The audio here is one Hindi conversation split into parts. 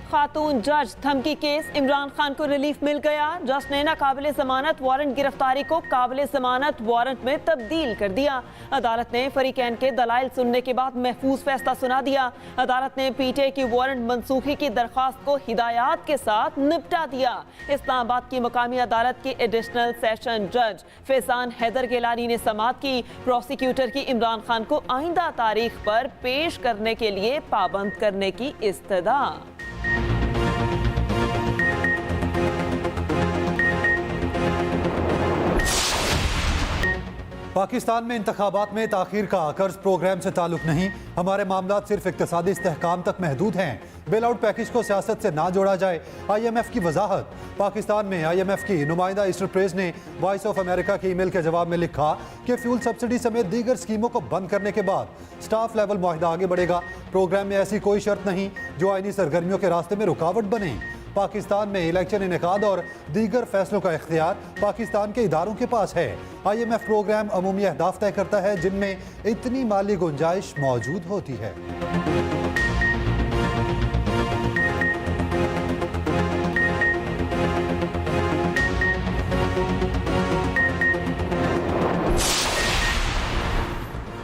खातून जज धमकी केस, इमरान खान को रिलीफ मिल गया। जज ने नाकाबिले जमानत वारंट गिरफ्तारी को काबिले जमानत वारंट में तब्दील कर दिया। अदालत ने फरीकैन के दलाइल सुनने के बाद महफूज फैसला सुना दिया। अदालत ने पीटीआई की वारंट मनसूखी की दरख्वास्त को हिदायत के साथ निपटा दिया। इस्लामाबाद की मकामी अदालत के एडिशनल सेशन जज फैजान हैदर गिलानी ने समाअत की। प्रोसिक्यूटर की इमरान खान को आइंदा तारीख पर पेश करने के लिए पाबंद करने की इस्तदा। पाकिस्तान में इंतखाबात में ताखीर का कर्ज प्रोग्राम से ताल्लुक नहीं, हमारे मामला सिर्फ इक्तिसादी इस्तेहकाम तक महदूद हैं। बेल आउट पैकेज को सियासत से ना जोड़ा जाए, IMF की वजाहत। पाकिस्तान में IMF की नुमाइंदा ईस्टर प्रेस ने वॉइस ऑफ अमेरिका की ईमेल के जवाब में लिखा कि फ्यूल सब्सिडी समेत दीगर स्कीमों को बंद करने के बाद स्टाफ लेवल मुआहिदा आगे बढ़ेगा। प्रोग्राम में ऐसी कोई शर्त नहीं जो आईनी सरगर्मियों के रास्ते में रुकावट बने। पाकिस्तान में इलेक्शन इनेकाद और दीगर फैसलों का इख्तियार पाकिस्तान के इदारों के पास है। IMF प्रोग्राम अमूमी अहदाफ तय करता है जिनमें इतनी माली गुंजाइश मौजूद होती है।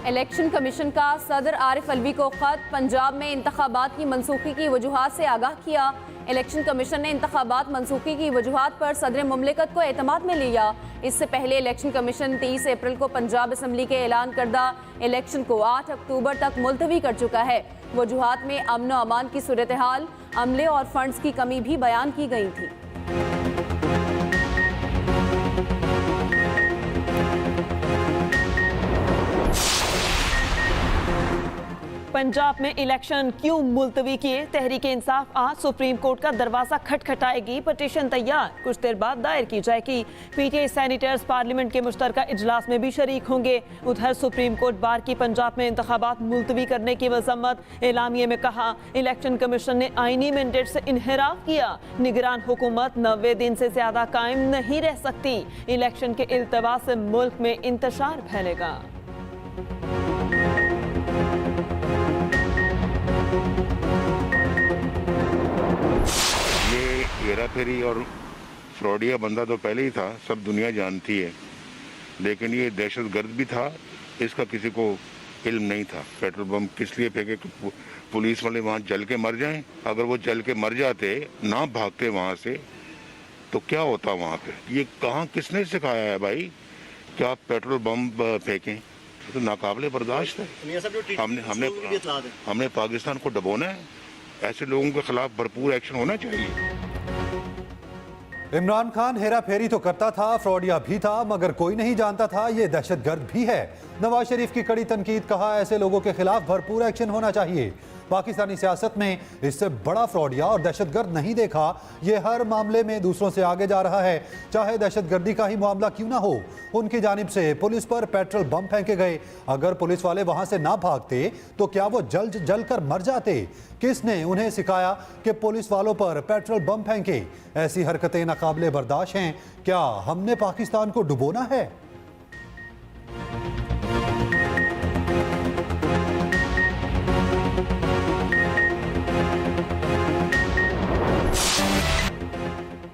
इलेक्शन कमीशन का सदर आरिफ अलवी को खत, पंजाब में इंतखाबात की मनसूखी की वजूहात से आगाह किया। इलेक्शन कमीशन ने इंतखाबात मनसूखी की वजूहात पर सदर मुमलिकत को एतमाद में लिया। इससे पहले इलेक्शन कमीशन 30 अप्रैल को पंजाब असम्बली के ऐलान करदा इलेक्शन को 8 अक्टूबर तक मुलतवी कर चुका है। वजूहात में अमन व अमान की सूरत हाल, अमले और फंड्स की कमी भी बयान की गई थी। पंजाब में इलेक्शन क्यों मुलतवी किए? तहरीक इंसाफ आज सुप्रीम कोर्ट का दरवाजा खटखटाएगी। पटिशन तैयार, कुछ देर बाद दायर की जाएगी। पीटीआई सैनिटर्स पार्लियामेंट के मुश्तरका इजलास में भी शरीक होंगे। उधर सुप्रीम कोर्ट बार की पंजाब में इंतखाबात मुलतवी करने की मजम्मत। एलामिये में कहा, इलेक्शन कमीशन ने आईनी मैंडेट से इन्हिराफ किया। निगरान हुकूमत 90 दिन से ज्यादा कायम नहीं रह सकती। इलेक्शन के इल्तवा से मुल्क में इंतशार फैलेगा। हेरा फेरी और फ्रॉडिया बंदा तो पहले ही था, सब दुनिया जानती है, लेकिन ये दहशतगर्द भी था, इसका किसी को इल्म नहीं था। पेट्रोल बम किस लिए फेंके कि पुलिस वाले वहाँ जल के मर जाएं? अगर वो जल के मर जाते, ना भागते वहाँ से, तो क्या होता वहाँ पे? ये कहाँ किसने सिखाया है भाई कि आप पेट्रोल बम फेंकें? तो नाकाबिले बर्दाश्त है। हमने पाकिस्तान को डबोना है। ऐसे लोगों के खिलाफ भरपूर एक्शन होना चाहिए। इमरान खान हेरा फेरी तो करता था, फ्रॉडिया भी था, मगर कोई नहीं जानता था ये दहशतगर्द भी है। नवाज शरीफ की कड़ी तनकीद, कहा ऐसे लोगों के खिलाफ भरपूर एक्शन होना चाहिए। पाकिस्तानी सियासत में इससे बड़ा फ्रॉडिया और दहशतगर्द नहीं देखा। ये हर मामले में दूसरों से आगे जा रहा है, चाहे दहशतगर्दी का ही मामला क्यों ना हो। उनकी जानिब से पुलिस पर पेट्रोल बम फेंके गए। अगर पुलिस वाले वहां से ना भागते तो क्या वो जल कर मर जाते? किसने उन्हें सिखाया कि पुलिस वालों पर पेट्रोल बम फेंके? ऐसी हरकतें नाकाबिले बर्दाश्त हैं। क्या हमने पाकिस्तान को डुबोना है?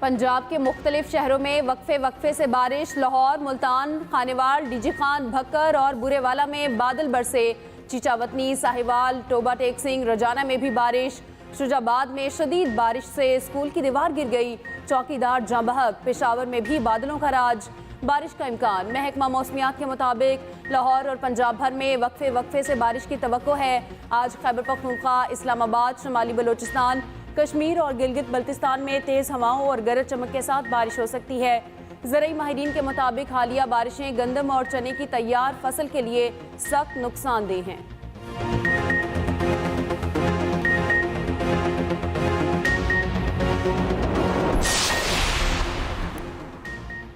पंजाब के मुख्तलिफ शहरों में वक्फे से बारिश। लाहौर, मुल्तान, खानेवाल, डीजी खान, भक्कर और बुरेवाला में बादल बरसे। चीचावतनी, साहिवाल, टोबा टेक सिंह, रजाना में भी बारिश। शुजाबाद में शदीद बारिश से स्कूल की दीवार गिर गई। चौकीदार जंबहक, पेशावर में भी बादलों का राज, बारिश का इम्कान। महकमा मौसमियात के मुताबिक लाहौर और पंजाब भर में वक्फे से बारिश की तवक्को है। आज खैबर पख्तूनख्वा, इस्लामाबाद, शुमाली बलोचिस्तान, कश्मीर और गिलगित बल्तिस्तान में तेज़ हवाओं और गरज चमक के साथ बारिश हो सकती है। ज़राई माहिरीन के मुताबिक हालिया बारिशें गंदम और चने की तैयार फसल के लिए सख्त नुकसानदेह हैं।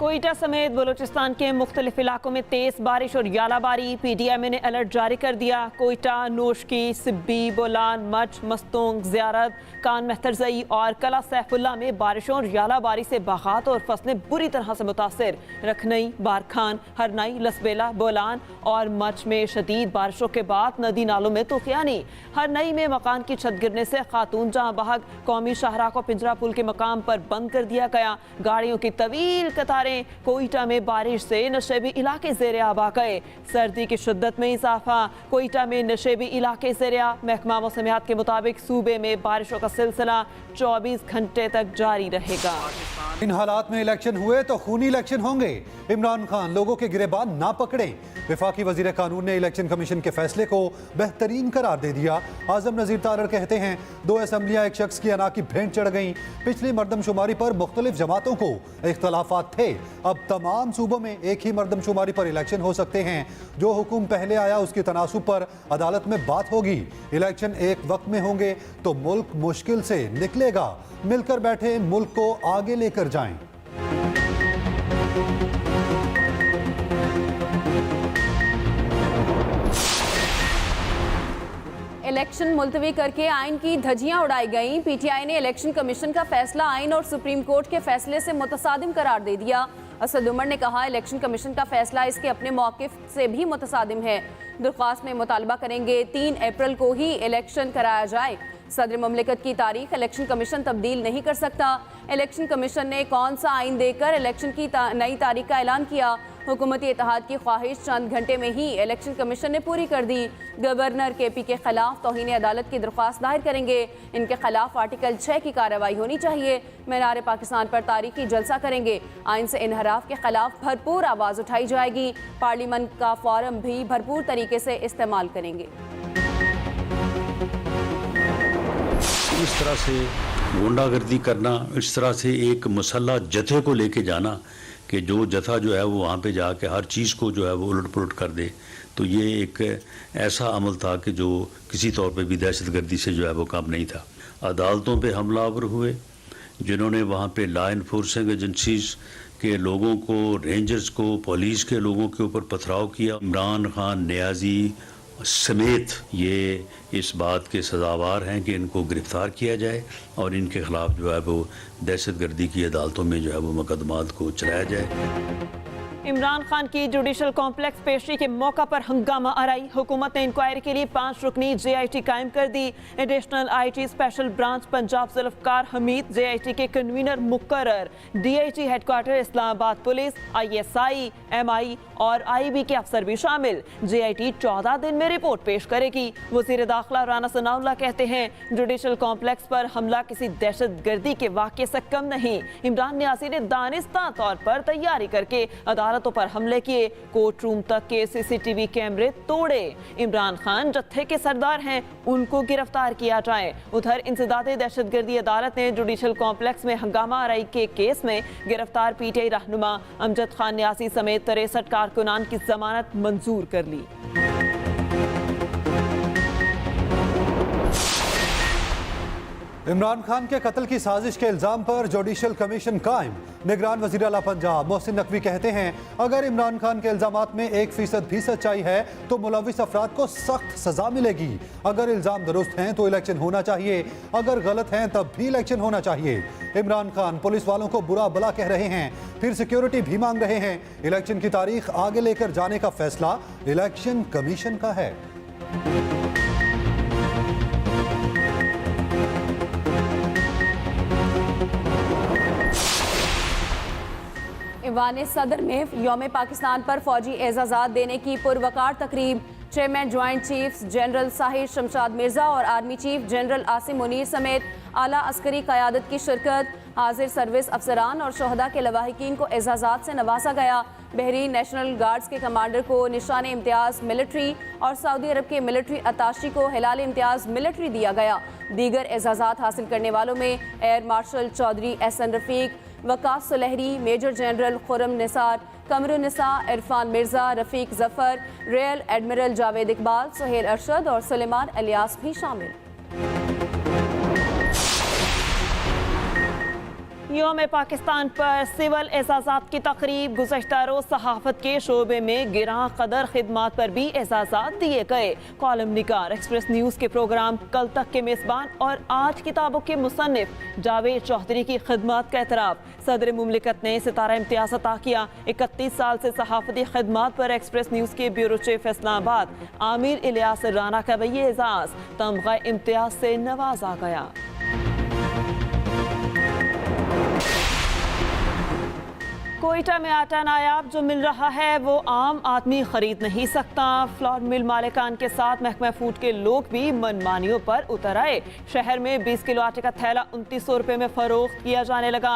कोयटा समेत बलूचिस्तान के मुख्तलिफ इलाकों में तेज बारिश और यालाबारी। PDMA ने अलर्ट जारी कर दिया। कोयटा, नोशकी, सिब्बी, बोलान, मच, मस्तोंग, ज़ियारत, कान मेहतरजई और कला सैफुल्ला में बारिशों और यालाबारी से बागात और फसलें बुरी तरह से मुतासर। रखनई, बारखान, हरनई, लसबेला, बोलान और मच में शदीद बारिशों के बाद नदी नालों में तूफानी। हरनई में मकान की छत गिरने से खातून जहां बहक। कौमी शाहराह को पिंजरा पुल के मकाम पर बंद कर दिया गया। गाड़ियों की तवील कतारें। कोयटा में बारिश से नशेबी इलाके ज़ेरे आब आ गए। सर्दी की शिद्दत में इजाफा। कोयटा में नशेबी इलाके ज़ेरे आब। महकमा मौसमियात के मुताबिक सूबे में बारिशों का सिलसिला 24 घंटे तक जारी रहेगा। इन हालात में इलेक्शन हुए तो खूनी इलेक्शन होंगे। इमरान खान लोगों के गिरेबान ना पकड़े। वफाकी वजीर कानून ने इलेक्शन कमीशन के फैसले को बेहतरीन करार दे दिया। आजम नजीर तारड़ कहते हैं 2 असम्बलियाँ एक शख्स की अना की भेंट चढ़ गईं। पिछली मरदमशुमारी पर मुख्तलिफ जमातों को इख्तलाफात थे। अब तमाम सूबों में एक ही मरदमशुमारी पर इलेक्शन हो सकते हैं। जो हुक्म पहले आया उसकी तनासुब पर अदालत में बात होगी। इलेक्शन एक वक्त में होंगे तो मुल्क मुश्किल से निकलेगा। मिलकर बैठे मुल्क को आगे लेकर जाएं। इलेक्शन मुलतवी करके आइन की धज्जियां उड़ाई गईं। PTI ने इलेक्शन कमीशन का फैसला आइन और सुप्रीम कोर्ट के फैसले से मुतसादिम करार दे दिया। असद उमर ने कहा इलेक्शन कमीशन का फैसला इसके अपने मौक़िफ़ से भी मुतसादिम है। दरख्वास्त में मुतालबा करेंगे 3 अप्रैल को ही इलेक्शन कराया जाए। सदर मुमलिकत की तारीख इलेक्शन कमीशन तब्दील नहीं कर सकता। इलेक्शन कमीशन ने कौन सा आइन देकर इलेक्शन की नई तारीख का ऐलान किया। हुकूमती इत्तेहाद की ख्वाहिश चंद घंटे में ही इलेक्शन कमीशन ने पूरी कर दी। गवर्नर KP के खिलाफ तौहीन अदालत की दरख्वास्त दायर करेंगे। इनके खिलाफ आर्टिकल 6 की कार्रवाई होनी चाहिए। मीनार पाकिस्तान पर तारीखी जलसा करेंगे। आइन से इनहराफ के खिलाफ भरपूर आवाज़ उठाई जाएगी। पार्लियामेंट का फोरम भी भरपूर तरीके से इस्तेमाल करेंगे। इस तरह से गुंडागर्दी करना, इस तरह से एक मुसल्ला जथे को लेके जाना कि जो जथा जो है वो वहाँ पे जाके हर चीज़ को जो है वो उलट पुलट कर दे, तो ये एक ऐसा अमल था कि जो किसी तौर पे भी दहशतगर्दी से जो है वो काम नहीं था। अदालतों पे हमलावर हुए जिन्होंने वहाँ पे लॉ इन्फोर्सिंग एजेंसीज के लोगों को, रेंजर्स को, पुलिस के लोगों के ऊपर पथराव किया। इमरान खान, नियाजी समेत ये इस बात के सजावार हैं कि इनको गिरफ्तार किया जाए और इनके खिलाफ जो है वो दहशतगर्दी की अदालतों में जो है वो मुकदमात को चलाया जाए। इमरान खान की जुडिशल कॉम्प्लेक्स पेशी के मौका पर हंगामा आराई। हुकूमत ने इंक्वायरी के लिए 5 रुकनी JIT कायम कर दी। Additional IT special branch Punjab Zulfiqar Hameed JIT के कन्वीनर मुकर्रर। DIG headquarter Islamabad police, ISI, MI और IB के अफसर भी शामिल। JIT 14 दिन में रिपोर्ट पेश करेगी। वज़ीर दाखिला राना सनाउल्लाह कहते हैं जुडिशल कॉम्प्लेक्स पर हमला किसी दहशतगर्दी के वाक़े से कम नहीं। इमरान नियाज़ी ने दानिस्ता तौर पर तैयारी करके अदालतों पर हमले किए। कोर्ट रूम तक के CCTV कैमरे तोड़े। इमरान खान जत्थे के सरदार हैं, उनको गिरफ्तार किया जाए। उधर इंसदादे दहशतगर्दी अदालत ने जुडिशल कॉम्प्लेक्स में हंगामा आराई के केस में गिरफ्तार PTI रहनुमा अमजद खान नियाज़ी समेत 63 कारकुनान की जमानत मंजूर कर ली। इमरान खान के कत्ल की साजिश के इल्जाम पर जुडिशल कमीशन कायम। निगरान वज़ीर आला पंजाब मोहसिन नकवी कहते हैं अगर इमरान खान के इल्जामात में 1% भी सच्चाई है तो मुलविस अफराद को सख्त सजा मिलेगी। अगर इल्जाम दुरुस्त हैं तो इलेक्शन होना चाहिए, अगर गलत हैं तब भी इलेक्शन होना चाहिए। इमरान खान पुलिस वालों को बुरा भला कह रहे हैं, फिर सिक्योरिटी भी मांग रहे हैं। इलेक्शन की तारीख आगे लेकर जाने का फैसला इलेक्शन कमीशन का है। ईवान सदर में यौम पाकिस्तान पर फौजी एजाज़ात देने की पुरवकार तकरीब। Chairman joint chiefs general Sahir Shamshad Mirza और army chief general Asim Munir समेत आला अस्करी क़यादत की शिरकत। हाजिर सर्विस अफसरान और शोहदा के लवाहिकीन को एजाज़ात से नवाजा गया। बहरीन नेशनल गार्ड्स के कमांडर को निशान इम्तियाज़ मिलिट्री और सऊदी अरब के मिलिट्री अताशी को हिलाल इम्तियाज़ मिलिट्री दिया गया। दीगर एजाज़ात हासिल करने वालों में एयर मार्शल चौधरी SN रफ़ीक, वकास सुलहरी, मेजर जनरल खुरम निसार, कमरुन्निसा, इरफान मिर्जा, रफ़ीक ज़फ़र, रियल एडमिरल जावेद इकबाल, सुहेल अरशद और सुलेमान इलियास भी शामिल। यौम पाकिस्तान पर सिविल एजाज़ात की तकरीब। गुज़श्ता रोज़ सहाफ़त के शोबे में गिरां कदर खिदमात पर भी एजाज़ात दिए गए। कॉलम निगार एक्सप्रेस न्यूज़ के प्रोग्राम कल तक के मेज़बान और आज किताबों के मुसन्निफ जावेद चौधरी की खिदमात का एतराफ़। सदर मुमलिकत ने सितारा इम्तियाज़ अता किया। 31 साल से सहाफ़ती खिदमात पर एक्सप्रेस न्यूज़ के ब्यूरो चीफ इस्लामाबाद आमिर इलियास राना का भी एजाज़ तमगा इम्तियाज़ से नवाजा गया। कोयटा में आटा नायाब जो मिल रहा है वो आम आदमी खरीद नहीं सकता। फ्लोर मिल मालिकान के साथ महकमा फूड के लोग भी मनमानियों पर उतर आए। शहर में 20 किलो आटे का थैला 2900 रुपये में फरोख्त किया जाने लगा।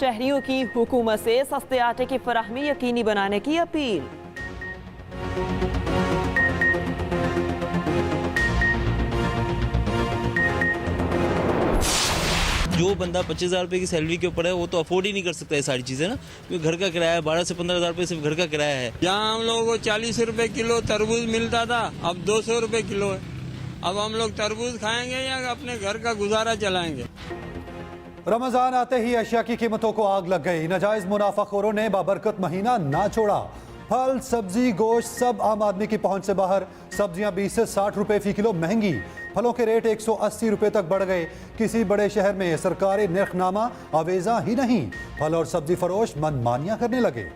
शहरियों की हुकूमत से सस्ते आटे की फराहमी यकीनी बनाने की अपील। जो बंदा 25,000 रुपये की सैलरी के ऊपर है वो तो अफोर्ड ही नहीं कर सकता ये सारी चीज़ें ना, क्योंकि घर का किराया 12 से 15,000 रुपये सिर्फ घर का किराया है। यहाँ हम लोगों को 40 रुपए किलो तरबूज मिलता था, अब 200 रुपए किलो है। अब हम लोग तरबूज खाएंगे या अपने घर का गुजारा चलाएंगे। रमजान आते ही अशिया की कीमतों को आग लग गई। नाजायज मुनाफाखोरों ने बाबरकत महीना ना छोड़ा। फल, सब्जी, गोश्त सब आम आदमी की पहुंच से बाहर। सब्जियां 20 से 60 रुपए फी किलो महंगी। फलों के रेट 180 रुपए तक बढ़ गए। किसी बड़े शहर में सरकारी निर्खनामा आवेजा ही नहीं, फल और सब्जी फरोश मनमानियां करने लगे।